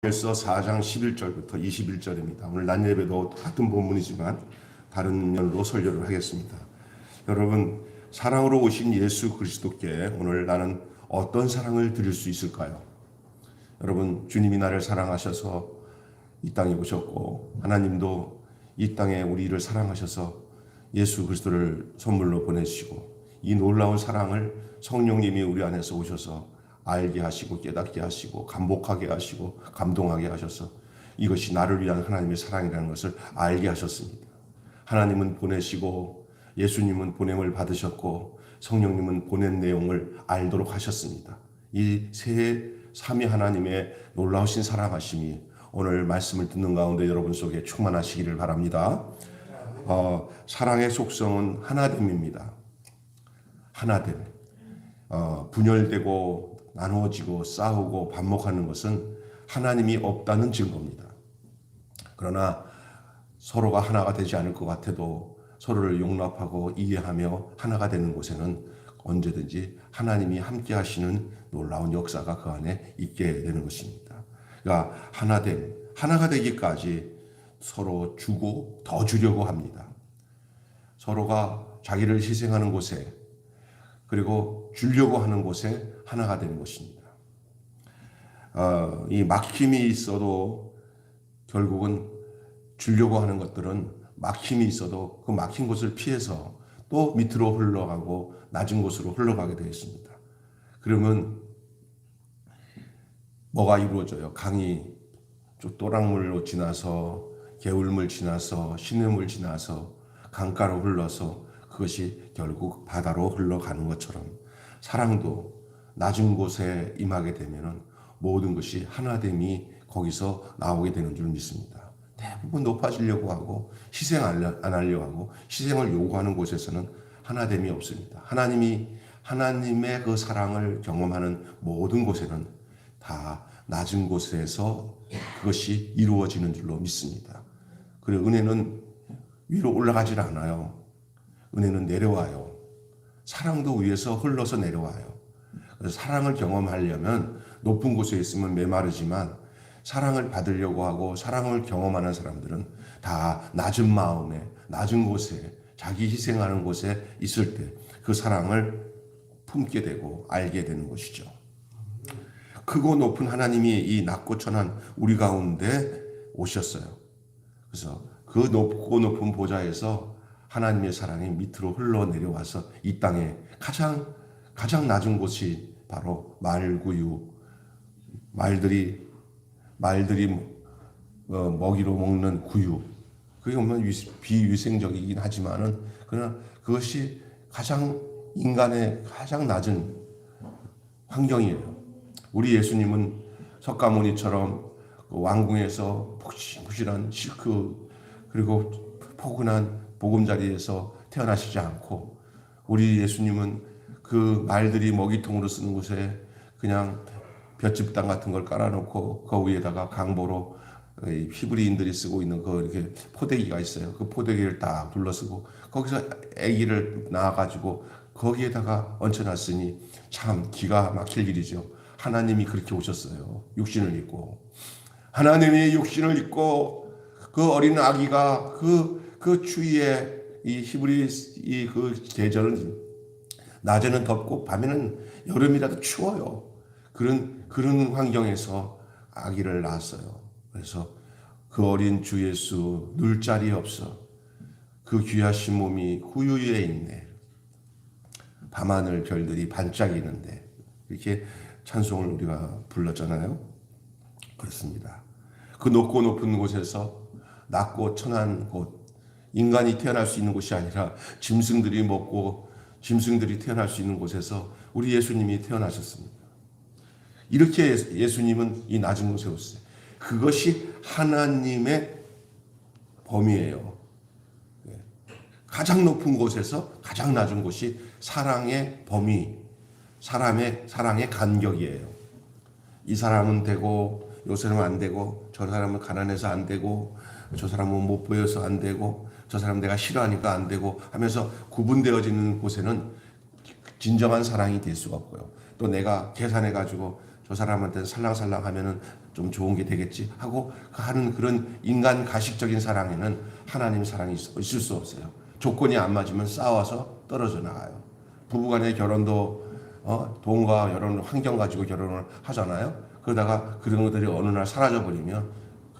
에서 4장 11절부터 21절입니다. 오늘 낮 예배도 같은 본문이지만 다른 면으로 설교를 하겠습니다. 여러분, 사랑으로 오신 예수 그리스도께 오늘 나는 어떤 사랑을 드릴 수 있을까요? 여러분, 주님이 나를 사랑하셔서 이 땅에 오셨고 하나님도 이 땅에 우리를 사랑하셔서 예수 그리스도를 선물로 보내시고 이 놀라운 사랑을 성령님이 우리 안에서 오셔서 알게 하시고 깨닫게 하시고 감복하게 하시고 감동하게 하셔서 이것이 나를 위한 하나님의 사랑이라는 것을 알게 하셨습니다. 하나님은 보내시고 예수님은 보냄을 받으셨고 성령님은 보낸 내용을 알도록 하셨습니다. 이 세 삼위 하나님의 놀라우신 사랑하심이 오늘 말씀을 듣는 가운데 여러분 속에 충만하시기를 바랍니다. 사랑의 속성은 하나됨입니다. 하나됨. 분열되고 나누어지고 싸우고 반목하는 것은 하나님이 없다는 증거입니다. 그러나 서로가 하나가 되지 않을 것 같아도 서로를 용납하고 이해하며 하나가 되는 곳에는 언제든지 하나님이 함께 하시는 놀라운 역사가 그 안에 있게 되는 것입니다. 그러니까 하나됨, 하나가 되기까지 서로 주고 더 주려고 합니다. 서로가 자기를 희생하는 곳에 그리고 주려고 하는 곳에 하나가 되는 것입니다. 이 막힘이 있어도 결국은 주려고 하는 것들은 막힘이 있어도 그 막힌 곳을 피해서 또 밑으로 흘러가고 낮은 곳으로 흘러가게 되어 있습니다. 그러면 뭐가 이루어져요? 강이 또랑물로 지나서 개울물 지나서 시냇물 지나서 강가로 흘러서 그것이 결국 바다로 흘러가는 것처럼 사랑도 낮은 곳에 임하게 되면 모든 것이 하나됨이 거기서 나오게 되는 줄 믿습니다. 대부분 높아지려고 하고 희생 안 하려고 하고 희생을 요구하는 곳에서는 하나됨이 없습니다. 하나님의 그 사랑을 경험하는 모든 곳에는 다 낮은 곳에서 그것이 이루어지는 줄로 믿습니다. 그리고 은혜는 위로 올라가질 않아요. 은혜는 내려와요. 사랑도 위에서 흘러서 내려와요. 그래서 사랑을 경험하려면 높은 곳에 있으면 메마르지만 사랑을 받으려고 하고 사랑을 경험하는 사람들은 다 낮은 마음에 낮은 곳에 자기 희생하는 곳에 있을 때 그 사랑을 품게 되고 알게 되는 것이죠. 크고 높은 하나님이 이 낮고 천한 우리 가운데 오셨어요. 그래서 그 높고 높은 보좌에서 하나님의 사랑이 밑으로 흘러내려와서 이 땅에 가장 낮은 곳이 바로 말구유, 말들이 먹이로 먹는 구유. 그게 보면 비위생적이긴 하지만은 그러나 그것이 인간의 가장 낮은 환경이에요. 우리 예수님은 석가모니처럼 왕궁에서 푹신푹신한 실크 그리고 포근한 보금자리에서 태어나시지 않고 우리 예수님은 그 말들이 먹이통으로 쓰는 곳에 그냥 볏짚 땅 같은 걸 깔아놓고 그 위에다가 강보로 히브리인들이 쓰고 있는 그 이렇게 포대기가 있어요. 그 포대기를 딱 둘러쓰고 거기서 아기를 낳아가지고 거기에다가 얹혀놨으니 참 기가 막힐 일이죠. 하나님이 그렇게 오셨어요. 육신을 입고 하나님이 육신을 입고 그 어린 아기가 그 추위에 이 히브리 그 계절은 낮에는 덥고 밤에는 여름이라도 추워요. 그런 환경에서 아기를 낳았어요. 그래서 그 어린 주 예수 눌 자리 없어 그 귀하신 몸이 구유 위에 있네. 밤하늘 별들이 반짝이는데 이렇게 찬송을 우리가 불렀잖아요. 그렇습니다. 그 높고 높은 곳에서 낮고 천한 곳 인간이 태어날 수 있는 곳이 아니라 짐승들이 먹고 짐승들이 태어날 수 있는 곳에서 우리 예수님이 태어나셨습니다. 이렇게 예수님은 이 낮은 곳에 오셨어요. 그것이 하나님의 범위예요. 가장 높은 곳에서 가장 낮은 곳이 사랑의 범위, 사랑의 간격이에요. 이 사람은 되고 이 사람은 안 되고 저 사람은 가난해서 안 되고 저 사람은 못 보여서 안 되고 저 사람 내가 싫어하니까 안 되고 하면서 구분되어지는 곳에는 진정한 사랑이 될 수가 없고요. 또 내가 계산해가지고 저 사람한테 살랑살랑 하면은 좀 좋은 게 되겠지 하고 하는 그런 인간 가식적인 사랑에는 하나님 사랑이 있을 수 없어요. 조건이 안 맞으면 싸워서 떨어져 나가요. 부부간의 결혼도 돈과 이런 환경 가지고 결혼을 하잖아요. 그러다가 그런 것들이 어느 날 사라져 버리면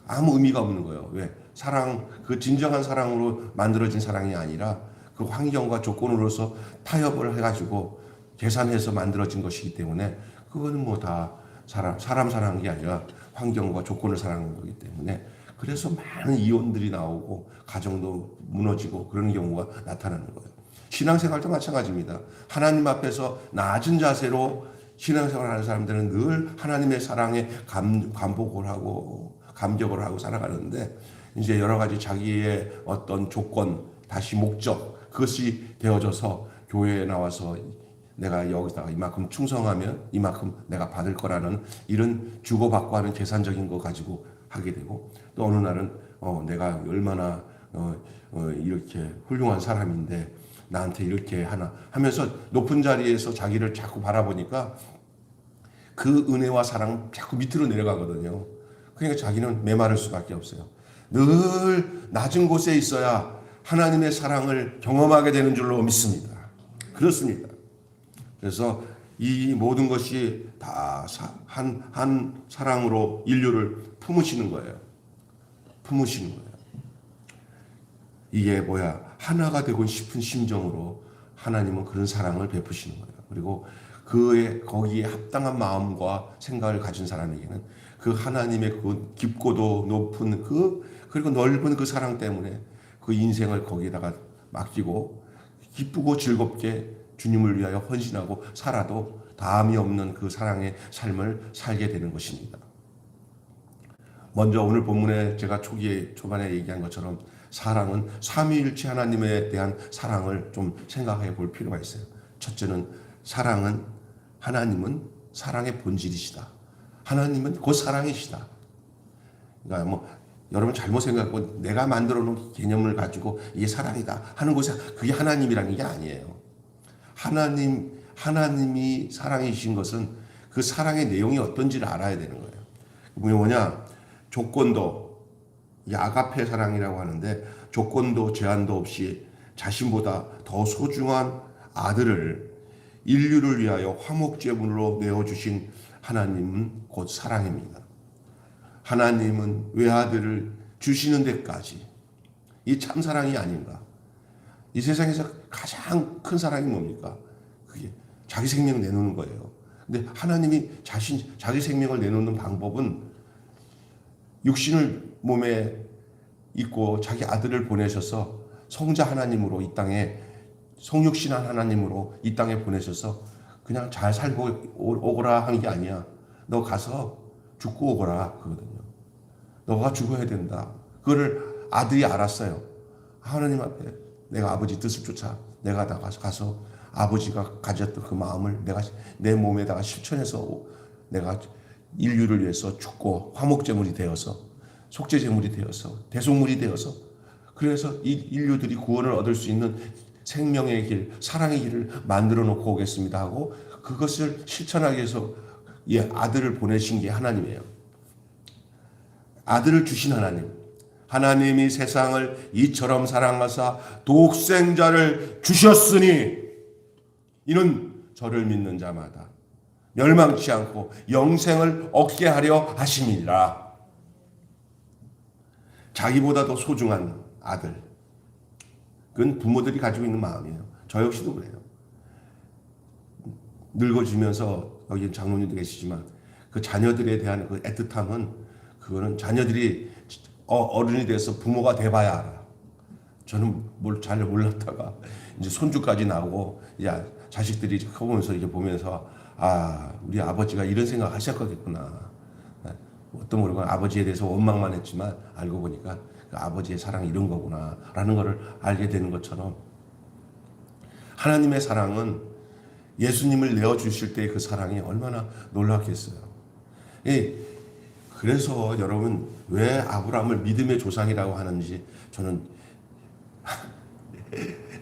아무 의미가 없는 거예요. 왜? 사랑, 그 진정한 사랑으로 만들어진 사랑이 아니라 그 환경과 조건으로서 타협을 해가지고 계산해서 만들어진 것이기 때문에 그거는 뭐 다 사람 사랑한 게 아니라 환경과 조건을 사랑한 거기 때문에 그래서 많은 이혼들이 나오고 가정도 무너지고 그런 경우가 나타나는 거예요. 신앙생활도 마찬가지입니다. 하나님 앞에서 낮은 자세로 신앙생활하는 사람들은 늘 하나님의 사랑에 감복을 하고 감격을 하고 살아가는데 이제 여러 가지 자기의 어떤 조건, 다시 목적 그것이 되어져서 교회에 나와서 내가 여기다가 이만큼 충성하면 이만큼 내가 받을 거라는 이런 주고받고 하는 계산적인 거 가지고 하게 되고 또 어느 날은 내가 얼마나 이렇게 훌륭한 사람인데 나한테 이렇게 하나 하면서 높은 자리에서 자기를 자꾸 바라보니까 그 은혜와 사랑 자꾸 밑으로 내려가거든요. 그러니까 자기는 메마를 수밖에 없어요. 늘 낮은 곳에 있어야 하나님의 사랑을 경험하게 되는 줄로 믿습니다. 그렇습니다. 그래서 이 모든 것이 다 한 사랑으로 인류를 품으시는 거예요. 품으시는 거예요. 이게 뭐야? 하나가 되고 싶은 심정으로 하나님은 그런 사랑을 베푸시는 거예요. 그리고 거기에 합당한 마음과 생각을 가진 사람에게는 그 하나님의 그 깊고도 높은 그리고 넓은 그 사랑 때문에 그 인생을 거기에다가 맡기고 기쁘고 즐겁게 주님을 위하여 헌신하고 살아도 다함이 없는 그 사랑의 삶을 살게 되는 것입니다. 먼저 오늘 본문에 제가 초반에 얘기한 것처럼 사랑은 삼위일체 하나님에 대한 사랑을 좀 생각해 볼 필요가 있어요. 첫째는 하나님은 사랑의 본질이시다. 하나님은 곧 사랑이시다. 그러니까 뭐 여러분 잘못 생각하고 내가 만들어 놓은 개념을 가지고 이게 사랑이다 하는 것이 그게 하나님이라는 게 아니에요. 하나님이 사랑이신 것은 그 사랑의 내용이 어떤지를 알아야 되는 거예요. 뭐냐? 조건도 아가페 사랑이라고 하는데 조건도 제한도 없이 자신보다 더 소중한 아들을 인류를 위하여 화목제물로 내어주신 하나님은 곧 사랑입니다. 하나님은 외아들을 주시는 데까지 이 참사랑이 아닌가. 이 세상에서 가장 큰 사랑이 뭡니까? 그게 자기 생명을 내놓는 거예요. 근데 하나님이 자기 생명을 내놓는 방법은 육신을 몸에 있고 자기 아들을 보내셔서 성자 하나님으로 이 땅에 성육신한 하나님으로 이 땅에 보내셔서 그냥 잘 살고 오거라 하는 게 아니야. 너 가서 죽고 오거라 그거든요. 너가 죽어야 된다. 그거를 아들이 알았어요. 하나님 앞에 내가 아버지 뜻을 쫓아 내가 가서 아버지가 가졌던 그 마음을 내가 내 몸에다가 실천해서 내가 인류를 위해서 죽고 화목제물이 되어서 속죄제물이 되어서 대속물이 되어서 그래서 이 인류들이 구원을 얻을 수 있는 생명의 길, 사랑의 길을 만들어 놓고 오겠습니다 하고 그것을 실천하기 위해서 이 아들을 보내신 게 하나님이에요. 아들을 주신 하나님. 하나님이 세상을 이처럼 사랑하사 독생자를 주셨으니 이는 저를 믿는 자마다 멸망치 않고 영생을 얻게 하려 하심이라. 자기보다도 소중한 아들. 그건 부모들이 가지고 있는 마음이에요. 저 역시도 그래요. 늙어지면서 여기 장로님도 계시지만 그 자녀들에 대한 그 애틋함은 그거는 자녀들이 어른이 돼서 부모가 돼봐야 알아. 저는 뭘 잘 몰랐다가 이제 손주까지 나오고 야 자식들이 커보면서 이렇게 보면서 아 우리 아버지가 이런 생각 하셨겠구나. 어떤 모르고 아버지에 대해서 원망만 했지만 알고 보니까 그 아버지의 사랑이 이런 거구나라는 것을 알게 되는 것처럼 하나님의 사랑은 예수님을 내어주실 때 그 사랑이 얼마나 놀랍겠어요. 그래서 여러분 왜 아브라함을 믿음의 조상이라고 하는지 저는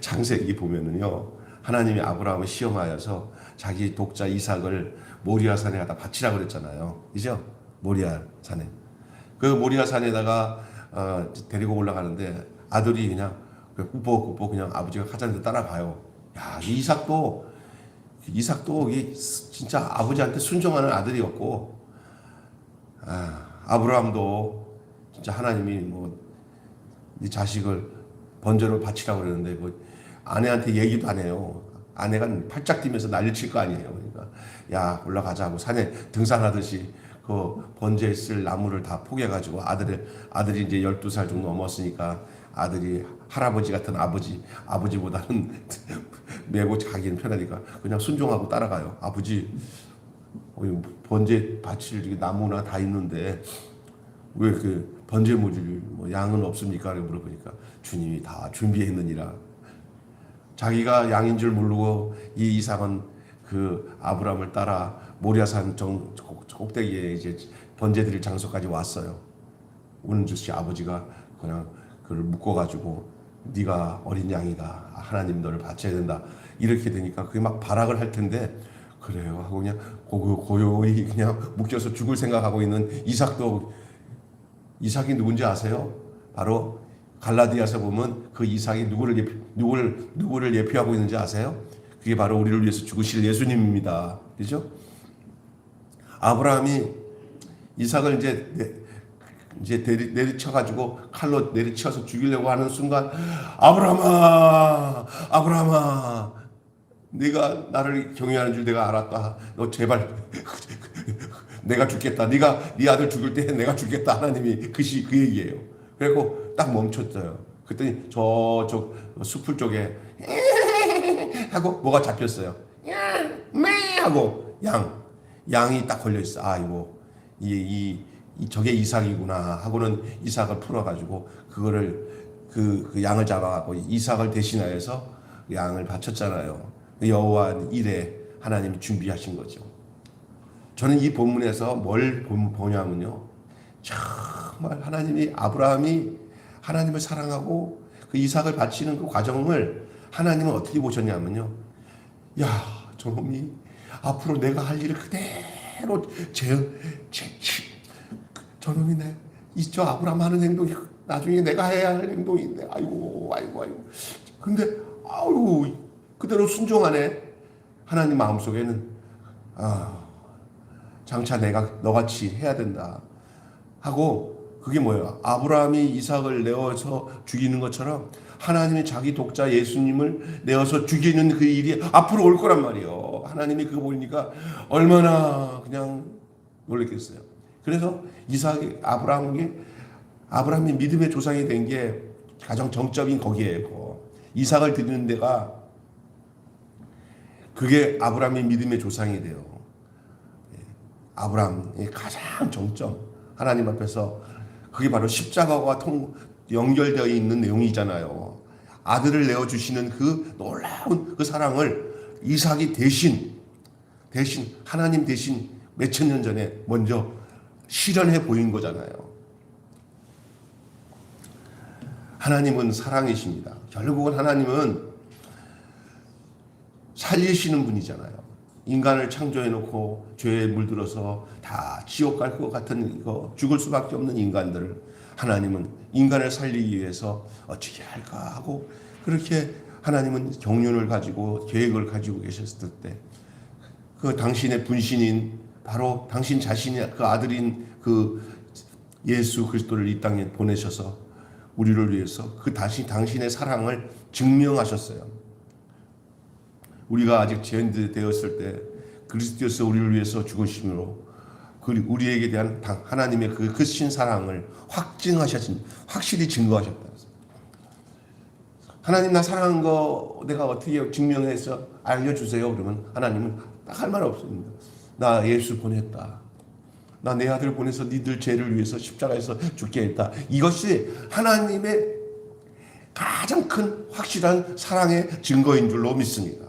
창세기 보면은요 하나님이 아브라함을 시험하여서 자기 독자 이삭을 모리아산에 갖다 바치라고 그랬잖아요. 그죠? 모리아 산에. 그 모리아 산에다가 데리고 올라가는데 아들이 그냥 꾸벅꾸벅 그냥 아버지가 하자는 데 따라가요. 야, 이삭도 이게 진짜 아버지한테 순종하는 아들이었고, 아브라함도 진짜 하나님이 뭐 이 자식을 번제로 바치라고 그러는데 그 아내한테 얘기도 안 해요. 아내가 팔짝 뛰면서 난리 칠 거 아니에요. 그러니까 야 올라가자고 산에 등산하듯이 그 번제에 쓸 나무를 다 포개가지고 아들이 이제 12살 정도 넘었으니까 아들이 할아버지 같은 아버지보다는 메고 자기는 편하니까 그냥 순종하고 따라가요. 아버지 번제 바칠 나무나 다 있는데 왜 그 번제 무줄 뭐 양은 없습니까? 라고 물어보니까 주님이 다 준비했느니라. 자기가 양인 줄 모르고 이 이삭은 그 아브라함을 따라 모리아산 꼭대기에 이제 번제 드릴 장소까지 왔어요. 오는 듯이 아버지가 그냥 그를 묶어가지고 네가 어린 양이다. 하나님 너를 바쳐야 된다. 이렇게 되니까 그게 막 발악을 할 텐데 그래요 하고 그냥 고요히 그냥 묶여서 죽을 생각하고 있는 이삭이 누군지 아세요? 바로 갈라디아서 보면 그 이삭이 누구를 예표하고 있는지 아세요? 그게 바로 우리를 위해서 죽으실 예수님입니다. 그죠? 아브라함이 이삭을 이제 내리쳐가지고 칼로 내리쳐서 죽이려고 하는 순간 아브라함아 네가 나를 경외하는 줄 내가 알았다. 너 제발 내가 죽겠다. 네가 네 아들 죽일 때 내가 죽겠다. 하나님이 그 얘기예요. 그리고 딱 멈췄어요. 그랬더니 저쪽 숲풀 쪽에 하고 뭐가 잡혔어요. 하고 양이 딱 걸려 있어. 아이고 저게 이삭이구나 하고는 이삭을 풀어가지고 그거를 그 양을 잡아갖고 이삭을 대신하여서 양을 바쳤잖아요. 여호와 일에 하나님이 준비하신 거죠. 저는 이 본문에서 뭘 보냐면요. 정말 아브라함이 하나님을 사랑하고 그 이삭을 바치는 그 과정을 하나님은 어떻게 보셨냐면요. 야, 저놈이 앞으로 내가 할 일을 그대로 저놈이 저 아브라함 하는 행동이 나중에 내가 해야 할 행동인데 아이고. 근데 그대로 순종하네. 하나님 마음속에는 장차 내가 너같이 해야 된다 하고 그게 뭐예요? 아브라함이 이삭을 내어서 죽이는 것처럼 하나님이 자기 독자 예수님을 내어서 죽이는 그 일이 앞으로 올 거란 말이에요. 하나님이 그거 보니까 얼마나 그냥 놀랬겠어요. 그래서 아브라함이 믿음의 조상이 된 게 가장 정점인 거기에요. 이삭을 드리는 데가 그게 아브라함이 믿음의 조상이 돼요. 아브라함의 가장 정점 하나님 앞에서 그게 바로 십자가와 연결되어 있는 내용이잖아요. 아들을 내어주시는 그 놀라운 그 사랑을 이삭이 대신 하나님 대신 몇천 년 전에 먼저 실현해 보인 거잖아요. 하나님은 사랑이십니다. 결국은 하나님은 살리시는 분이잖아요. 인간을 창조해놓고 죄에 물들어서 다 지옥 갈 것 같은 죽을 수밖에 없는 인간들을 하나님은 인간을 살리기 위해서 어떻게 할까 하고 그렇게 하나님은 경륜을 가지고 계획을 가지고 계셨을 때 그 당신의 분신인 바로 당신 자신의 그 아들인 그 예수 그리스도를 이 땅에 보내셔서 우리를 위해서 당신의 사랑을 증명하셨어요. 우리가 아직 죄인들 되었을 때 그리스도께서 우리를 위해서 죽으심으로 우리에게 대한 하나님의 그 크신 사랑을 확실히 증거하셨다. 하나님 나 사랑한 거 내가 어떻게 증명해서 알려주세요. 그러면 하나님은 딱 할 말 없습니다. 나 예수 보냈다. 나 내 아들 보내서 니들 죄를 위해서 십자가에서 죽게 했다. 이것이 하나님의 가장 큰 확실한 사랑의 증거인 줄로 믿습니다.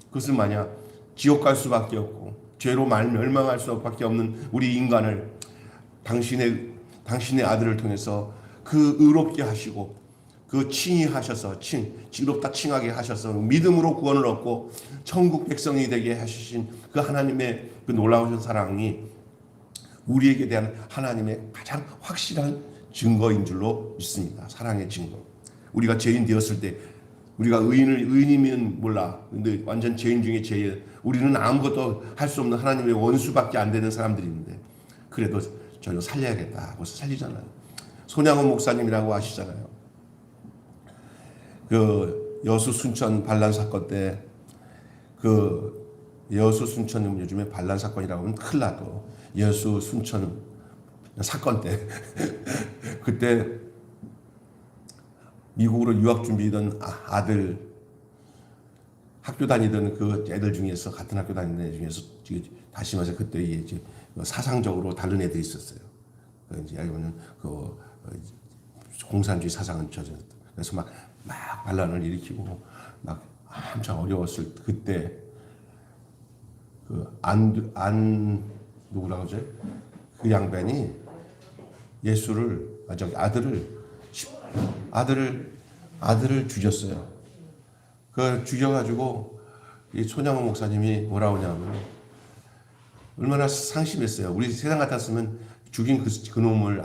그것은 만약 지옥 갈 수밖에 없고 죄로 멸망할 수밖에 없는 우리 인간을 당신의 아들을 통해서 그 의롭게 하시고 그 칭의하셔서 의롭다 칭하게 하셔서 믿음으로 구원을 얻고 천국 백성이 되게 하신 그 하나님의 그 놀라우신 사랑이 우리에게 대한 하나님의 가장 확실한 증거인 줄로 믿습니다. 사랑의 증거. 우리가 죄인 되었을 때 우리가 의인이면 몰라. 근데 완전 죄인 중에 죄인. 우리는 아무것도 할 수 없는 하나님의 원수밖에 안 되는 사람들인데 그래도 저를 살려야겠다 하고 살리잖아요. 손양원 목사님이라고 아시잖아요. 그 여수 순천 반란 사건 때 그 여수 순천은 요즘에 반란 사건이라고 하면 큰일 나도 여수 순천 사건 때 그때 미국으로 유학 준비던 아들 학교 다니던 그 애들 중에서 같은 학교 다니는 애 중에서 다시 말해서 그때 이제 사상적으로 다른 애들이 있었어요. 이제 알고는 그 공산주의 사상은 젖었다. 그래서 막 반란을 일으키고 막 한참 어려웠을 그때 그 누구라고 하죠? 그 양반이 예수를 아들을 죽였어요. 그 죽여가지고 이 손양원 목사님이 뭐라고 하냐면 얼마나 상심했어요. 우리 세상 같았으면 죽인 그 놈을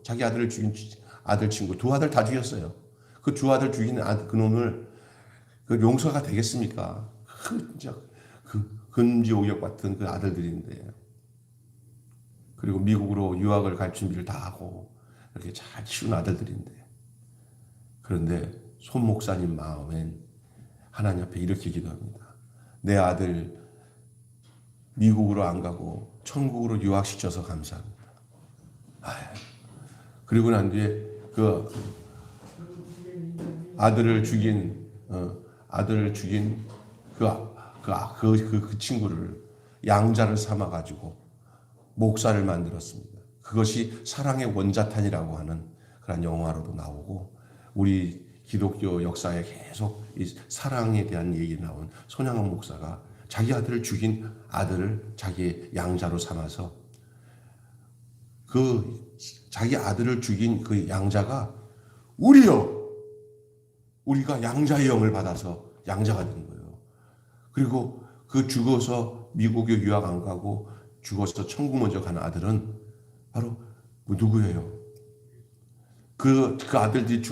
자기 아들을 죽인 아들 친구 두 아들 다 죽였어요. 그 두 아들 죽인 그 놈을 그 용서가 되겠습니까? 진짜 그 금지옥역 같은 그 아들들인데 그리고 미국으로 유학을 갈 준비를 다 하고 이렇게 잘 키운 아들들인데 그런데 손 목사님 마음엔 하나님 앞에 이렇게 기도합니다. 내 아들 미국으로 안 가고 천국으로 유학시켜서 감사합니다. 그리고 난 뒤에 그 아들을 죽인 그 친구를 양자를 삼아 가지고 목사를 만들었습니다. 그것이 사랑의 원자탄이라고 하는 그런 영화로도 나오고 우리 기독교 역사에 계속 이 사랑에 대한 얘기 나온 손양원 목사가 자기 아들을 죽인 아들을 자기 양자로 삼아서 그 자기 아들을 죽인 그 양자가 우리가 양자의 영을 받아서 양자가 된 거예요. 그리고 그 죽어서 미국에 유학 안 가고 죽어서 천국 먼저 가는 아들은 바로 누구예요? 그 아들들이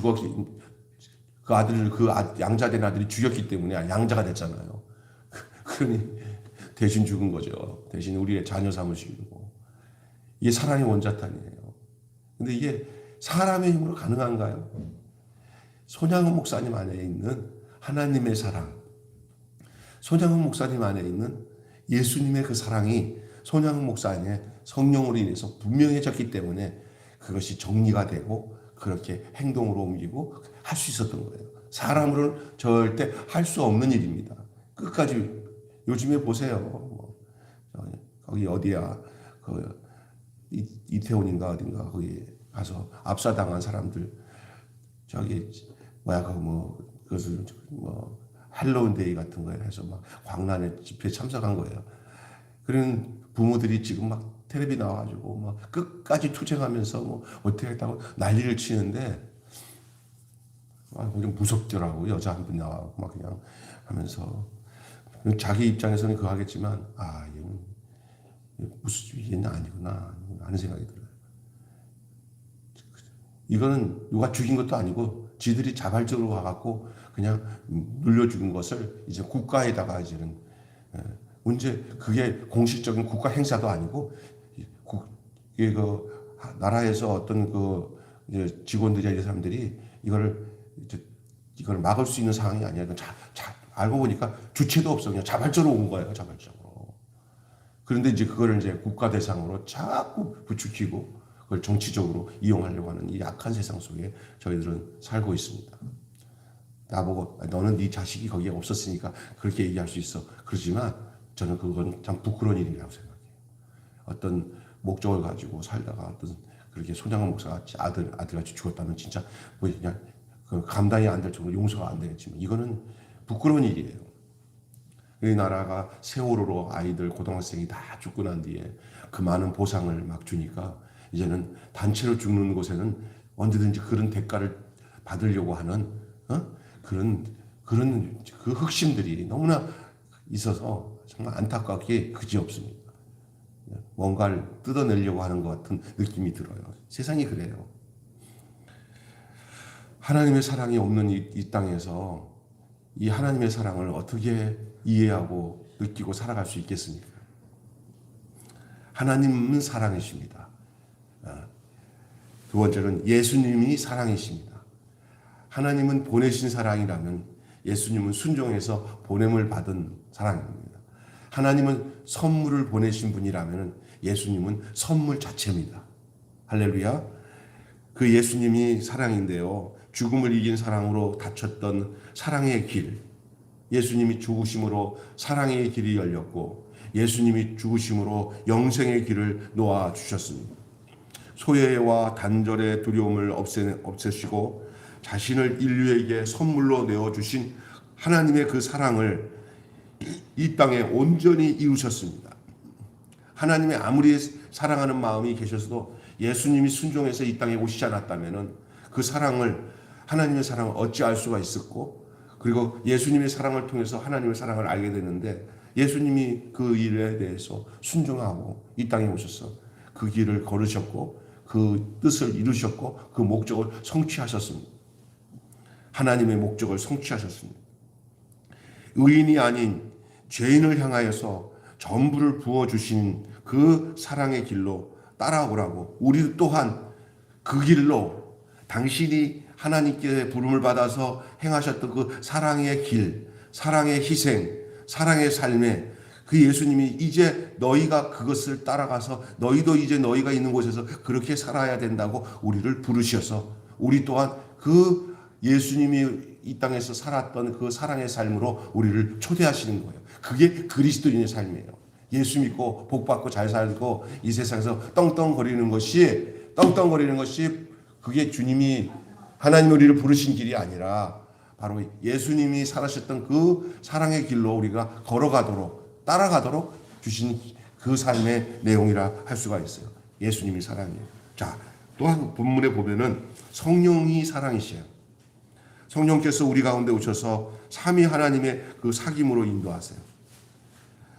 양자된 아들이 죽였기 때문에 양자가 됐잖아요. 그러니 대신 죽은 거죠. 대신 우리의 자녀 삼으시고. 이게 사랑의 원자탄이에요. 근데 이게 사람의 힘으로 가능한가요? 손양원 목사님 안에 있는 하나님의 사랑, 손양원 목사님 안에 있는 예수님의 그 사랑이 손양원 목사 안에 성령으로 인해서 분명해졌기 때문에 그것이 정리가 되고 그렇게 행동으로 옮기고 할 수 있었던 거예요. 사람으로는 절대 할 수 없는 일입니다. 끝까지 요즘에 보세요. 거기 어디야? 이태원인가 어딘가 거기 가서 압사당한 사람들 그것을 할로윈데이 같은 거에 해서 막 광란에 집회에 참석한 거예요. 그런 부모들이 지금 막 텔레비 나와가지고 막 끝까지 투쟁하면서 어떻게 했다고 난리를 치는데 좀 무섭더라고. 여자 한 분 나와서 막 그냥 하면서 자기 입장에서는 그거 하겠지만 얘는 무슨 얘는 아니구나 하는 생각이 들어요. 이거는 누가 죽인 것도 아니고 지들이 자발적으로 가갖고 그냥 눌려 죽인 것을 이제 국가에다가 이제는 문제 그게 공식적인 국가 행사도 아니고 이게 그 나라에서 어떤 그 이제 직원들이나 사람들이 이걸 막을 수 있는 상황이 아니야. 알고 보니까 주체도 없어. 그냥 자발적으로 온 거예요. 자발적으로. 그런데 이제 그거를 이제 국가 대상으로 자꾸 부추기고 그걸 정치적으로 이용하려고 하는 이 약한 세상 속에 저희들은 살고 있습니다. 나보고 너는 네 자식이 거기에 없었으니까 그렇게 얘기할 수 있어. 그러지만 저는 그건 참 부끄러운 일이라고 생각해요. 어떤 목적을 가지고 살다가 어떤 그렇게 손양원 목사가 아들같이 죽었다면 진짜 그냥 감당이 안 될 정도로 용서가 안 되겠지만 이거는 부끄러운 일이에요. 이 나라가 세월호로 아이들 고등학생이 다 죽고 난 뒤에 그 많은 보상을 막 주니까 이제는 단체로 죽는 곳에는 언제든지 그런 대가를 받으려고 하는 그런 그 흑심들이 너무나 있어서 정말 안타깝게 그지없습니다. 뭔가를 뜯어내려고 하는 것 같은 느낌이 들어요. 세상이 그래요. 하나님의 사랑이 없는 이 땅에서 이 하나님의 사랑을 어떻게 이해하고 느끼고 살아갈 수 있겠습니까? 하나님은 사랑이십니다. 두 번째는 예수님이 사랑이십니다. 하나님은 보내신 사랑이라면 예수님은 순종해서 보냄을 받은 사랑입니다. 하나님은 선물을 보내신 분이라면 예수님은 선물 자체입니다. 할렐루야. 그 예수님이 사랑인데요. 죽음을 이긴 사랑으로 닫혔던 사랑의 길. 예수님이 죽으심으로 사랑의 길이 열렸고 예수님이 죽으심으로 영생의 길을 놓아 주셨습니다. 소외와 단절의 두려움을 없애시고 자신을 인류에게 선물로 내어주신 하나님의 그 사랑을 이 땅에 온전히 이루셨습니다. 하나님의 아무리 사랑하는 마음이 계셔서도 예수님이 순종해서 이 땅에 오시지 않았다면 그 사랑을 하나님의 사랑을 어찌 알 수가 있었고 그리고 예수님의 사랑을 통해서 하나님의 사랑을 알게 됐는데 예수님이 그 일에 대해서 순종하고 이 땅에 오셔서 그 길을 걸으셨고 그 뜻을 이루셨고 그 목적을 성취하셨습니다. 하나님의 목적을 성취하셨습니다. 의인이 아닌 죄인을 향하여서 전부를 부어주신 그 사랑의 길로 따라오라고 우리 또한 그 길로 당신이 하나님께 부름을 받아서 행하셨던 그 사랑의 길, 사랑의 희생, 사랑의 삶에 그 예수님이 이제 너희가 그것을 따라가서 너희도 이제 너희가 있는 곳에서 그렇게 살아야 된다고 우리를 부르셔서 우리 또한 그 예수님이 이 땅에서 살았던 그 사랑의 삶으로 우리를 초대하시는 거예요. 그게 그리스도인의 삶이에요. 예수 믿고 복 받고 잘 살고 이 세상에서 떵떵거리는 것이 그게 주님이 하나님 우리를 부르신 길이 아니라 바로 예수님이 살아셨던 그 사랑의 길로 우리가 걸어가도록 따라가도록 주신 그 삶의 내용이라 할 수가 있어요. 예수님이 사랑이에요. 자, 또한 본문에 보면은 성령이 사랑이시에요. 성령께서 우리 가운데 오셔서 삼위 하나님의 그 사귐으로 인도하세요.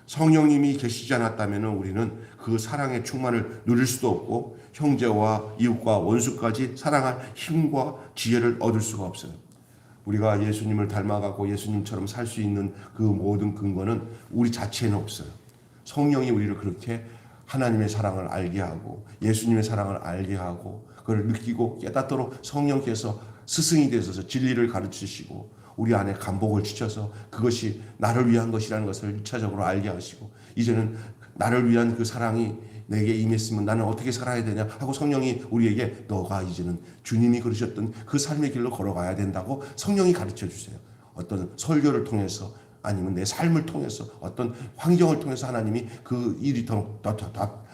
성령님이 계시지 않았다면 우리는 그 사랑의 충만을 누릴 수도 없고 형제와 이웃과 원수까지 사랑할 힘과 지혜를 얻을 수가 없어요. 우리가 예수님을 닮아가고 예수님처럼 살 수 있는 그 모든 근거는 우리 자체에는 없어요. 성령이 우리를 그렇게 하나님의 사랑을 알게 하고 예수님의 사랑을 알게 하고 그걸 느끼고 깨닫도록 성령께서 스승이 되셔서 진리를 가르치시고 우리 안에 감복을 주셔서 그것이 나를 위한 것이라는 것을 1차적으로 알게 하시고 이제는 나를 위한 그 사랑이 내게 임했으면 나는 어떻게 살아야 되냐 하고 성령이 우리에게 너가 이제는 주님이 그러셨던 그 삶의 길로 걸어가야 된다고 성령이 가르쳐 주세요. 어떤 설교를 통해서 아니면 내 삶을 통해서 어떤 환경을 통해서 하나님이 그 일이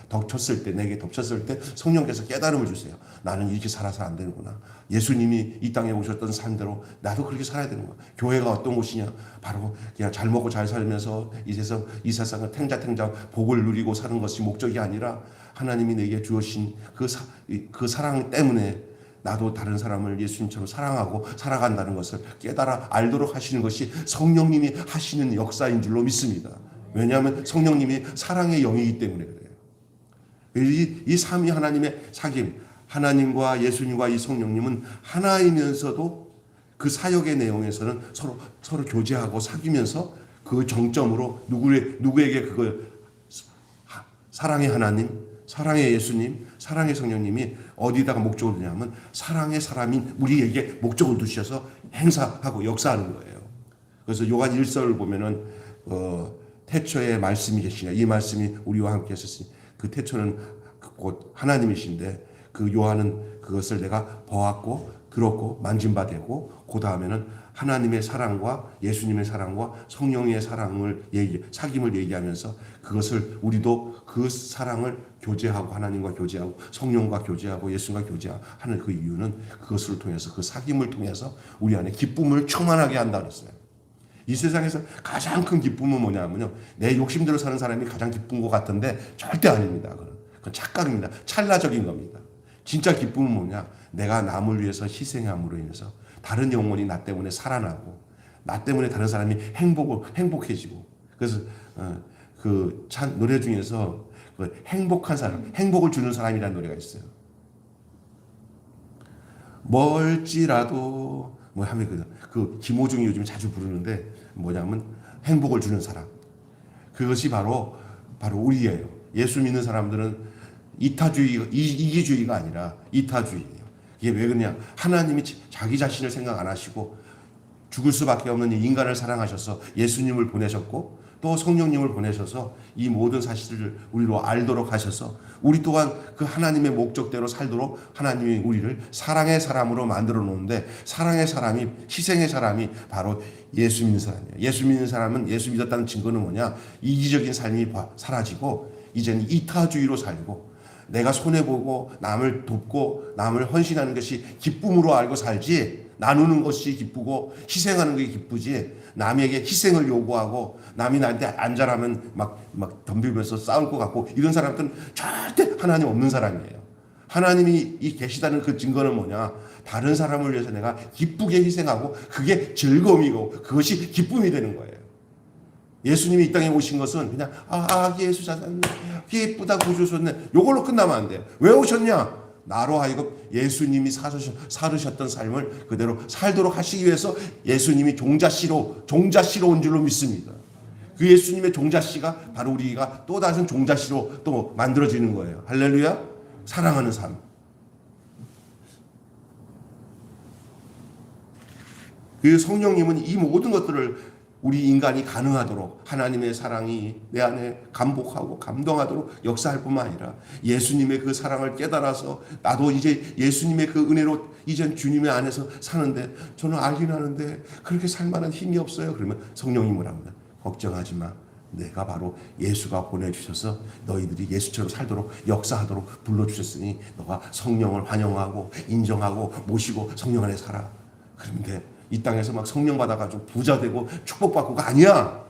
덮쳤을 때 내게 덮쳤을 때 성령께서 깨달음을 주세요. 나는 이렇게 살아서 안 되는구나. 예수님이 이 땅에 오셨던 삶대로 나도 그렇게 살아야 되는구나. 교회가 어떤 곳이냐? 바로 그냥 잘 먹고 잘 살면서 이 세상을 탱자탱자 복을 누리고 사는 것이 목적이 아니라 하나님이 내게 주신 그 사랑 때문에 나도 다른 사람을 예수님처럼 사랑하고 살아간다는 것을 깨달아 알도록 하시는 것이 성령님이 하시는 역사인 줄로 믿습니다. 왜냐하면 성령님이 사랑의 영이기 때문에 그래요. 이 삼위 하나님의 사귐, 하나님과 예수님과 이 성령님은 하나이면서도 그 사역의 내용에서는 서로 교제하고 사귀면서 그 정점으로 누구에게 그걸 사랑의 하나님, 사랑의 예수님, 사랑의 성령님이 어디다가 목적을 두냐면 사랑의 사람인 우리에게 목적을 두셔서 행사하고 역사하는 거예요. 그래서 요한 1서를 보면은 태초에 말씀이 계시냐 이 말씀이 우리와 함께 하셨으니 그 태초는 곧 하나님이신데 그 요한은 그것을 내가 보았고 들었고 만진 바 되고 그 다음에는 하나님의 사랑과 예수님의 사랑과 성령의 사랑을 사귐을 얘기하면서 그것을 우리도 그 사랑을 교제하고 하나님과 교제하고 성령과 교제하고 예수님과 교제하는 그 이유는 그것을 통해서 그 사귐을 통해서 우리 안에 기쁨을 충만하게 한다 그랬어요. 이 세상에서 가장 큰 기쁨은 뭐냐면요. 내 욕심대로 사는 사람이 가장 기쁜 것 같은데 절대 아닙니다. 그건 착각입니다. 찰나적인 겁니다. 진짜 기쁨은 뭐냐? 내가 남을 위해서 희생함으로 인해서 다른 영혼이 나 때문에 살아나고 나 때문에 다른 사람이 행복해지고 그래서 그 노래 중에서 그 행복한 사람, 행복을 주는 사람이라는 노래가 있어요. 멀지라도 뭐 하면 그 김호중이 요즘 자주 부르는데 뭐냐면 행복을 주는 사람. 그것이 바로 우리예요. 예수 믿는 사람들은 이기주의가 아니라 이타주의예요. 이게 왜 그러냐? 하나님이 자기 자신을 생각 안 하시고 죽을 수밖에 없는 이 인간을 사랑하셔서 예수님을 보내셨고 또 성령님을 보내셔서 이 모든 사실을 우리로 알도록 하셔서 우리 또한 그 하나님의 목적대로 살도록 하나님이 우리를 사랑의 사람으로 만들어 놓는데, 사랑의 사람이, 희생의 사람이 바로 예수 믿는 사람이에요. 예수 믿는 사람은, 예수 믿었다는 증거는 뭐냐? 이기적인 삶이 사라지고 이제는 이타주의로 살고 내가 손해보고 남을 돕고 남을 헌신하는 것이 기쁨으로 알고 살지, 나누는 것이 기쁘고 희생하는 게 기쁘지, 남에게 희생을 요구하고 남이 나한테 안 잘하면 막 덤비면서 싸울 것 같고 이런 사람들은 절대 하나님 없는 사람이에요. 하나님이 계시다는 그 증거는 뭐냐? 다른 사람을 위해서 내가 기쁘게 희생하고 그게 즐거움이고 그것이 기쁨이 되는 거예요. 예수님이 이 땅에 오신 것은 그냥 예수 자산 기쁘다 구주 줬네 요걸로 끝나면 안 돼요. 왜 오셨냐? 나로 하여금 예수님이 살으셨던 삶을 그대로 살도록 하시기 위해서 예수님이 종자씨로 온 줄로 믿습니다. 그 예수님의 종자씨가 바로 우리가 또 다른 종자씨로 또 만들어지는 거예요. 할렐루야. 사랑하는 삶. 그 성령님은 이 모든 것들을 우리 인간이 가능하도록 하나님의 사랑이 내 안에 감복하고 감동하도록 역사할 뿐만 아니라 예수님의 그 사랑을 깨달아서 나도 이제 예수님의 그 은혜로 이젠 주님의 안에서 사는데 저는 알긴 하는데 그렇게 살 만한 힘이 없어요. 그러면 성령님을 합니다. 걱정하지 마. 내가 바로 예수가 보내주셔서 너희들이 예수처럼 살도록 역사하도록 불러주셨으니 너가 성령을 환영하고 인정하고 모시고 성령 안에 살아. 그러면 돼. 이 땅에서 막 성령 받아가지고 부자 되고 축복받고가 아니야.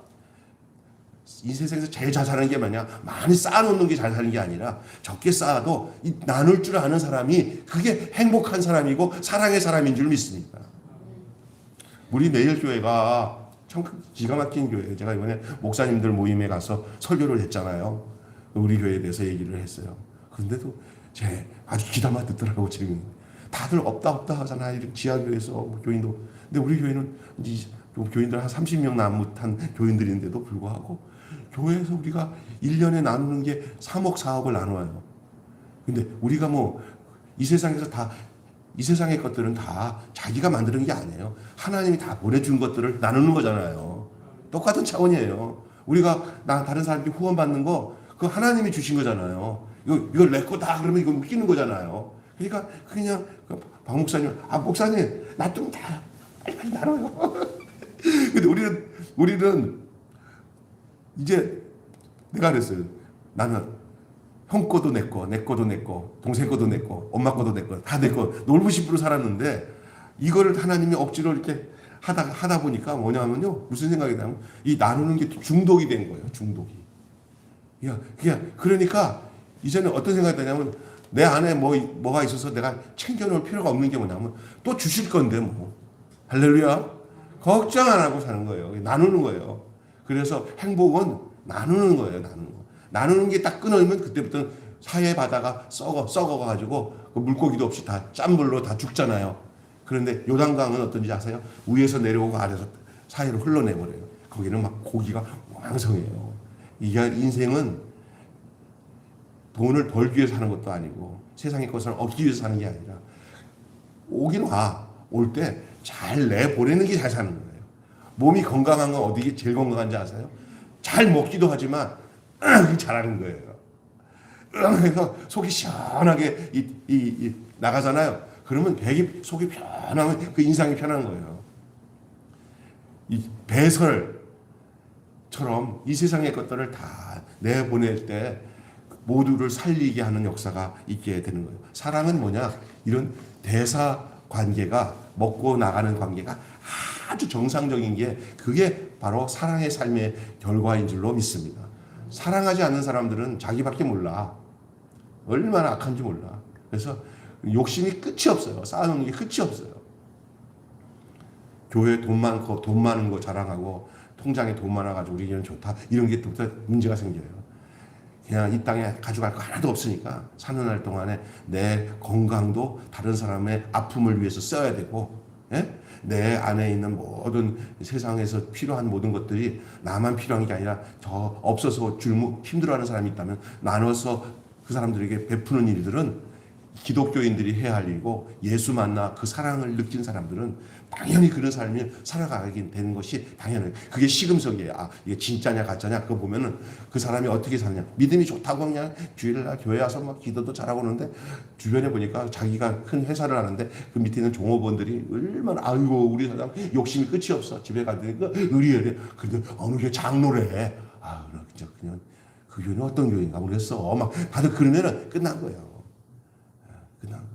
이 세상에서 제일 잘 사는 게 뭐냐? 많이 쌓아놓는 게 잘 사는 게 아니라 적게 쌓아도 나눌 줄 아는 사람이 그게 행복한 사람이고 사랑의 사람인 줄 믿습니다. 우리 매일교회가 참 기가 막힌 교회예요. 제가 이번에 목사님들 모임에 가서 설교를 했잖아요. 우리 교회에 대해서 얘기를 했어요. 그런데도 제 아주 귀담아 듣더라고. 지금 다들 없다 하잖아. 이런 지하교회에서 교인도. 근데 우리 교회는 이제 교인들 한 30명 남짓한 교인들인데도 불구하고 교회에서 우리가 1년에 나누는 게 3억 4억을 나눠요. 근데 우리가 이 세상에서 이 세상의 것들은 다 자기가 만드는 게 아니에요. 하나님이 다 보내준 것들을 나누는 거잖아요. 똑같은 차원이에요. 우리가 다른 사람들이 후원 받는 거 그거 하나님이 주신 거잖아요. 이거 내 거다 그러면 이거 웃기는 거잖아요. 그러니까 그냥 박 목사님, 목사님 나 좀 다 빨리 나눠요. 근데 우리는 이제 내가 그랬어요. 나는 형 거도 내 거, 내 거도 내 거, 동생 거도 내 거, 엄마 거도 내 거, 다 내 거, 놀고 싶으로 살았는데 이거를 하나님이 억지로 이렇게 하다 보니까 뭐냐면요. 무슨 생각이 나면 이 나누는 게 중독이 된 거예요. 중독이. 그러니까 이제는 어떤 생각이 드냐면 내 안에 뭐가 있어서 내가 챙겨놓을 필요가 없는 게 뭐냐면 또 주실 건데 할렐루야. 걱정 안 하고 사는 거예요. 나누는 거예요. 그래서 행복은 나누는 거예요. 나누는 게 딱 끊어지면 그때부터 사회 바다가 썩어가지고 그 물고기도 없이 다 짠물로 다 죽잖아요. 그런데 요단강은 어떤지 아세요? 위에서 내려오고 아래서 사이로 흘러내버려요. 거기는 막 고기가 왕성해요. 이게 인생은 돈을 벌기 위해서 사는 것도 아니고 세상의 것을 얻기 위해서 사는 게 아니라 오긴 올 때 잘 내보내는 게 잘 사는 거예요. 몸이 건강한 건 어디 제일 건강한지 아세요? 잘 먹기도 하지만 잘하는 거예요. 그래서 속이 시원하게 나가잖아요. 그러면 속이 편하면 그 인상이 편한 거예요. 이 배설처럼 이 세상의 것들을 다 내보낼 때 모두를 살리게 하는 역사가 있게 되는 거예요. 사랑은 뭐냐? 이런 대사 관계가 먹고 나가는 관계가 아주 정상적인 게 그게 바로 사랑의 삶의 결과인 줄로 믿습니다. 사랑하지 않는 사람들은 자기밖에 몰라. 얼마나 악한지 몰라. 그래서 욕심이 끝이 없어요. 쌓아놓는 게 끝이 없어요. 교회 돈 많은 거 자랑하고 통장에 돈 많아가지고 우리는 좋다. 이런 게 또 문제가 생겨요. 그냥 이 땅에 가져갈 거 하나도 없으니까 사는 날 동안에 내 건강도 다른 사람의 아픔을 위해서 써야 되고, 예? 내 안에 있는 모든 세상에서 필요한 모든 것들이 나만 필요한 게 아니라 저 없어서 힘들어하는 사람이 있다면 나눠서 그 사람들에게 베푸는 일들은 기독교인들이 해야 할 일이고, 예수 만나 그 사랑을 느낀 사람들은 당연히 그런 삶이 살아가게 되는 것이 당연해요. 그게 시금석이에요. 아, 이게 진짜냐 가짜냐 그거 보면은 그 사람이 어떻게 사느냐. 믿음이 좋다고 그냥 주일날 교회 와서 막 기도도 잘하고 그러는데, 주변에 보니까 자기가 큰 회사를 하는데 그 밑에 있는 종업원들이 얼마나, 아이고 우리 사장 욕심이 끝이 없어. 집에 가니까 의리의리. 근데 어느 게 장로래. 아, 그냥 그 교회는 어떤 교회인가 모르겠어. 막 다들 그러면은 끝난 거예요. 끝난 거예요.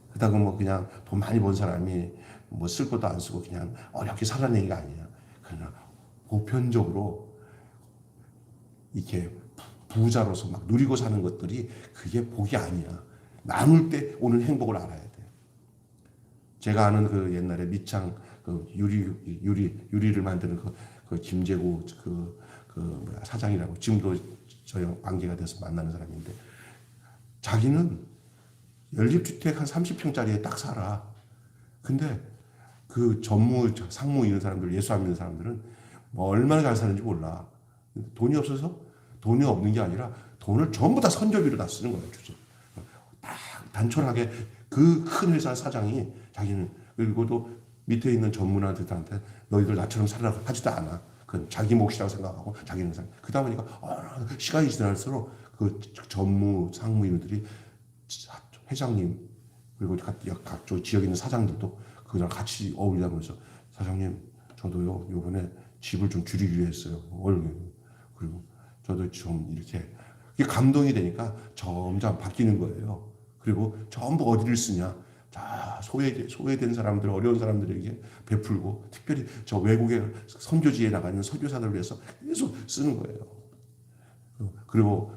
그렇다고 뭐 그냥 돈 많이 번 사람이 뭐 쓸 것도 안 쓰고 그냥 어렵게 살라는 얘기가 아니에요. 그러나 보편적으로 이렇게 부자로서 막 누리고 사는 것들이 그게 복이 아니야. 나눌 때 오는 행복을 알아야 돼. 제가 아는 그 옛날에 밑창 그 유리를 만드는 그 김재구 사장이라고, 지금도 저희 관계가 돼서 만나는 사람인데, 자기는 연립주택 한 30평짜리에 딱 살아. 근데 그 전무, 상무 이런 사람들, 예수 안 믿는 사람들은 뭐 얼마나 잘 사는지 몰라. 돈이 없어서, 돈이 없는 게 아니라 돈을 전부 다 선조비로 다 쓰는 거야, 주죠. 딱 단촐하게 그 큰 회사 사장이 자기는, 그리고도 밑에 있는 전문화들한테 너희들 나처럼 살라고 하지도 않아. 그건 자기 몫이라고 생각하고 자기는 살. 그러다 보니까 시간이 지날수록 그 전무, 상무 이들이 회장님, 그리고 각종 지역에 있는 사장들도 그랑 같이 어울리면서, 사장님 저도요 요번에 집을 좀 줄이기로 했어요. 그리고 저도 좀 이렇게, 이게 감동이 되니까 점점 바뀌는 거예요. 그리고 전부 어디를 쓰냐? 자, 소외된 사람들, 어려운 사람들에게 베풀고, 특별히 저 외국에 선교지에 나가 있는 선교사들을 위해서 계속 쓰는 거예요. 그리고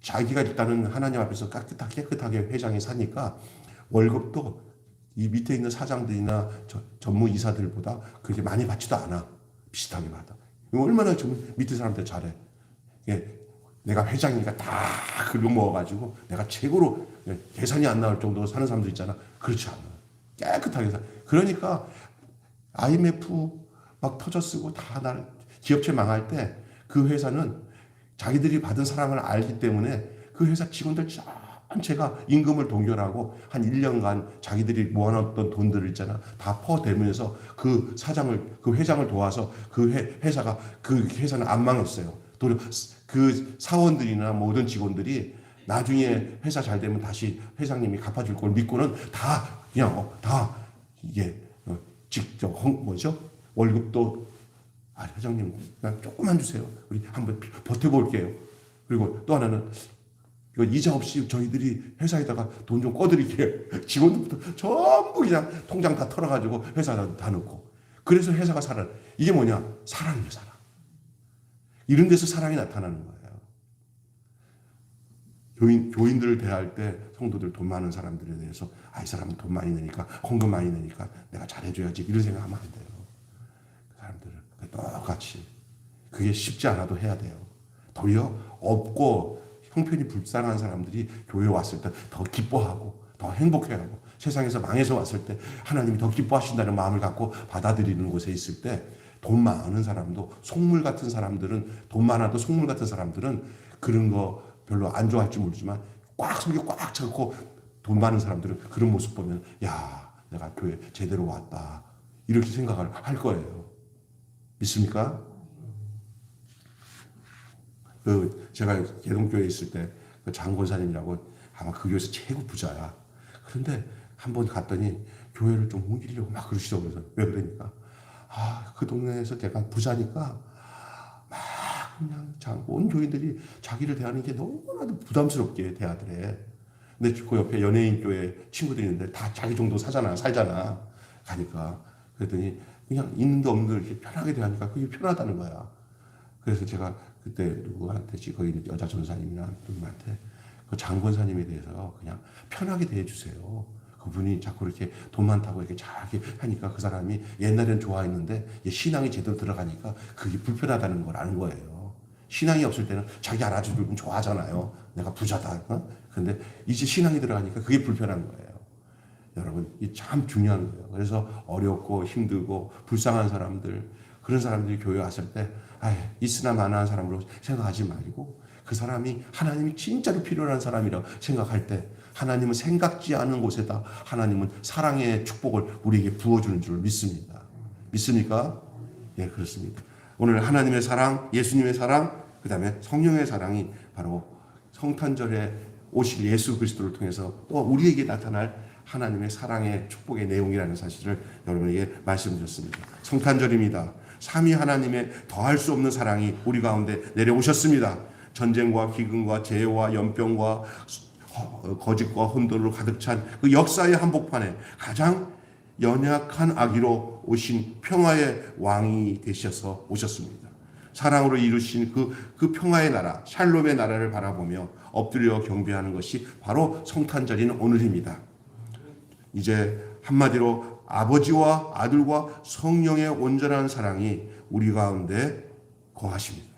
자기가 일단은 하나님 앞에서 깨끗하게 회장이 사니까 월급도 이 밑에 있는 사장들이나 전무 이사들보다 그렇게 많이 받지도 않아. 비슷하게 받아. 얼마나 좀 밑에 사람들 잘해. 내가 회장이니까 다 글로 모아가지고 내가 최고로 계산이 안 나올 정도로 사는 사람들 있잖아. 그렇지 않아. 깨끗하게 사. 그러니까 IMF 막 터져 쓰고 다 기업체 망할 때 그 회사는 자기들이 받은 사랑을 알기 때문에 그 회사 직원들 전체가 임금을 동결하고 한 1년간 자기들이 모아놨던 돈들을 있잖아. 다 퍼대면서 그 회장을 도와서 그 회사가, 그 회사는 안 망했어요. 도리어 그 사원들이나 모든 직원들이 나중에 회사 잘 되면 다시 회장님이 갚아줄 걸 믿고는 다 이게 직접 월급도, 회장님 그냥 조금만 주세요. 우리 한번 버텨볼게요. 그리고 또 하나는 이거 이자 없이 저희들이 회사에다가 돈 좀 꺼드릴게요. 직원들부터 전부 그냥 통장 다 털어가지고 회사에다 다 넣고. 그래서 회사가 살아. 이게 뭐냐? 사랑이에요, 사랑. 이런 데서 사랑이 나타나는 거예요. 교인들을 대할 때 성도들, 돈 많은 사람들에 대해서 이 사람은 돈 많이 내니까, 헌금 많이 내니까 내가 잘해줘야지, 이런 생각하면 안 돼요. 그 사람들은 똑같이 그게 쉽지 않아도 해야 돼요. 도리어 없고 형편이 불쌍한 사람들이 교회에 왔을 때 더 기뻐하고 더 행복해하고, 세상에서 망해서 왔을 때 하나님이 더 기뻐하신다는 마음을 갖고 받아들이는 곳에 있을 때, 돈 많은 사람도, 속물 같은 사람들은, 돈 많아도 속물 같은 사람들은 그런 거 별로 안 좋아할지 모르지만 속이 꽉 차고 돈 많은 사람들은 그런 모습 보면, 야, 내가 교회 제대로 왔다, 이렇게 생각을 할 거예요. 믿습니까? 제가 개동교회에 있을 때 그 장권사님이라고, 아마 그 교회에서 최고 부자야. 그런데 한번 갔더니 교회를 좀 옮기려고 막 그러시더라고요. 그래서 왜 그러니까, 그 동네에서 내가 부자니까 막 그냥 온 교인들이 자기를 대하는 게 너무나도 부담스럽게 대하더래. 근데 그 옆에 연예인 교회 친구들이 있는데 다 자기 정도 살잖아. 가니까. 그랬더니 그냥 있는데 없는데 이렇게 편하게 대하니까 그게 편하다는 거야. 그래서 제가 그때 누구한테, 거기 여자 전사님이나 누구한테 그 장권사님에 대해서 그냥 편하게 대해주세요. 그분이 자꾸 이렇게 돈 많다고 이렇게 잘하게 하니까 그 사람이 옛날엔 좋아했는데 신앙이 제대로 들어가니까 그게 불편하다는 걸 아는 거예요. 신앙이 없을 때는 자기 알아주면 좋아하잖아요. 내가 부자다. 근데 이제 신앙이 들어가니까 그게 불편한 거예요. 여러분, 이 참 중요한 거예요. 그래서 어렵고 힘들고 불쌍한 사람들, 그런 사람들이 교회 왔을 때, 있으나 마나한 사람으로 생각하지 말고 그 사람이 하나님이 진짜로 필요한 사람이라고 생각할 때 하나님은 생각지 않은 곳에다 하나님은 사랑의 축복을 우리에게 부어주는 줄 믿습니다. 믿습니까? 예, 그렇습니다. 오늘 하나님의 사랑, 예수님의 사랑, 그 다음에 성령의 사랑이 바로 성탄절에 오실 예수 그리스도를 통해서 또 우리에게 나타날 하나님의 사랑의 축복의 내용이라는 사실을 여러분에게 말씀드렸습니다. 성탄절입니다. 삼위 하나님의 더할 수 없는 사랑이 우리 가운데 내려오셨습니다. 전쟁과 기근과 재해와 연병과 거짓과 혼돈으로 가득 찬 그 역사의 한복판에 가장 연약한 아기로 오신 평화의 왕이 되셔서 오셨습니다. 사랑으로 이루신 그 평화의 나라, 샬롬의 나라를 바라보며 엎드려 경배하는 것이 바로 성탄절인 오늘입니다. 이제 한마디로 아버지와 아들과 성령의 온전한 사랑이 우리 가운데 거하십니다.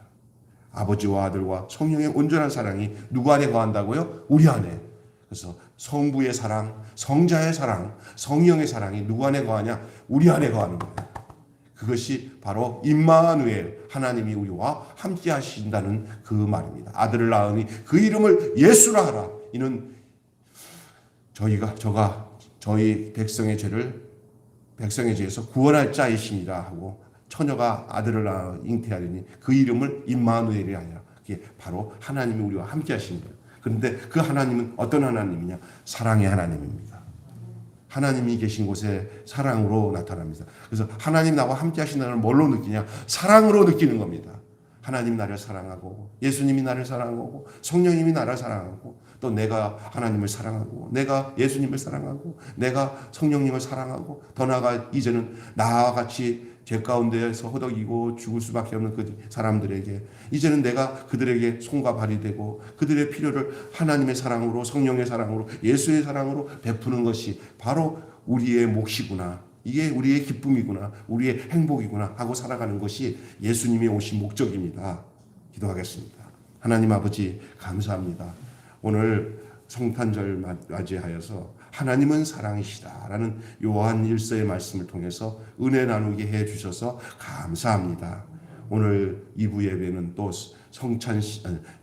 아버지와 아들과 성령의 온전한 사랑이 누구 안에 거한다고요? 우리 안에. 그래서 성부의 사랑, 성자의 사랑, 성령의 사랑이 누구 안에 거하냐? 우리 안에 거하는 거예요. 그것이 바로 임마누엘, 하나님이 우리와 함께 하신다는 그 말입니다. 아들을 낳으니 그 이름을 예수라 하라. 이는 저희 백성의 죄에서 구원할 자이시니라 하고, 처녀가 아들을 낳아 잉태하리니 그 이름을 임마누엘이 아니라 그게 바로 하나님이 우리와 함께 하신 거예요. 그런데 그 하나님은 어떤 하나님이냐? 사랑의 하나님입니다. 하나님이 계신 곳에 사랑으로 나타납니다. 그래서 하나님 나와 함께 하신다는 걸 뭘로 느끼냐? 사랑으로 느끼는 겁니다. 하나님 나를 사랑하고, 예수님이 나를 사랑하고, 성령님이 나를 사랑하고, 또 내가 하나님을 사랑하고, 내가 예수님을 사랑하고, 내가 성령님을 사랑하고, 더 나아가 이제는 나와 같이 죄 가운데에서 허덕이고 죽을 수밖에 없는 그 사람들에게 이제는 내가 그들에게 손과 발이 되고 그들의 필요를 하나님의 사랑으로, 성령의 사랑으로, 예수의 사랑으로 베푸는 것이 바로 우리의 몫이구나, 이게 우리의 기쁨이구나, 우리의 행복이구나 하고 살아가는 것이 예수님이 오신 목적입니다. 기도하겠습니다. 하나님 아버지, 감사합니다. 오늘 성탄절 맞이하여서 하나님은 사랑이시다라는 요한 1서의 말씀을 통해서 은혜 나누게 해주셔서 감사합니다. 오늘 2부 예배는 또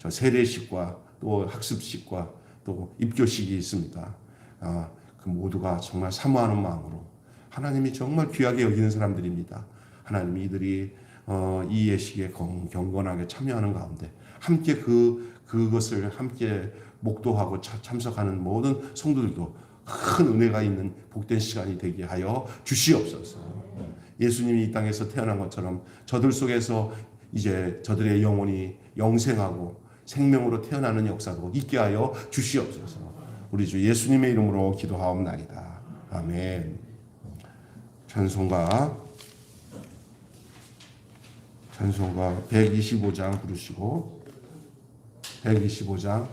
세례식과 또 학습식과 또 입교식이 있습니다. 그 모두가 정말 사모하는 마음으로 하나님이 정말 귀하게 여기는 사람들입니다. 하나님이 이들이 이 예식에 경건하게 참여하는 가운데 함께 그것을 함께 목도하고 참석하는 모든 성도들도 큰 은혜가 있는 복된 시간이 되게 하여 주시옵소서. 예수님이 이 땅에서 태어난 것처럼 저들 속에서 이제 저들의 영혼이 영생하고 생명으로 태어나는 역사도 있게 하여 주시옵소서. 우리 주 예수님의 이름으로 기도하옵나이다. 아멘. 찬송가 125장 부르시고 125장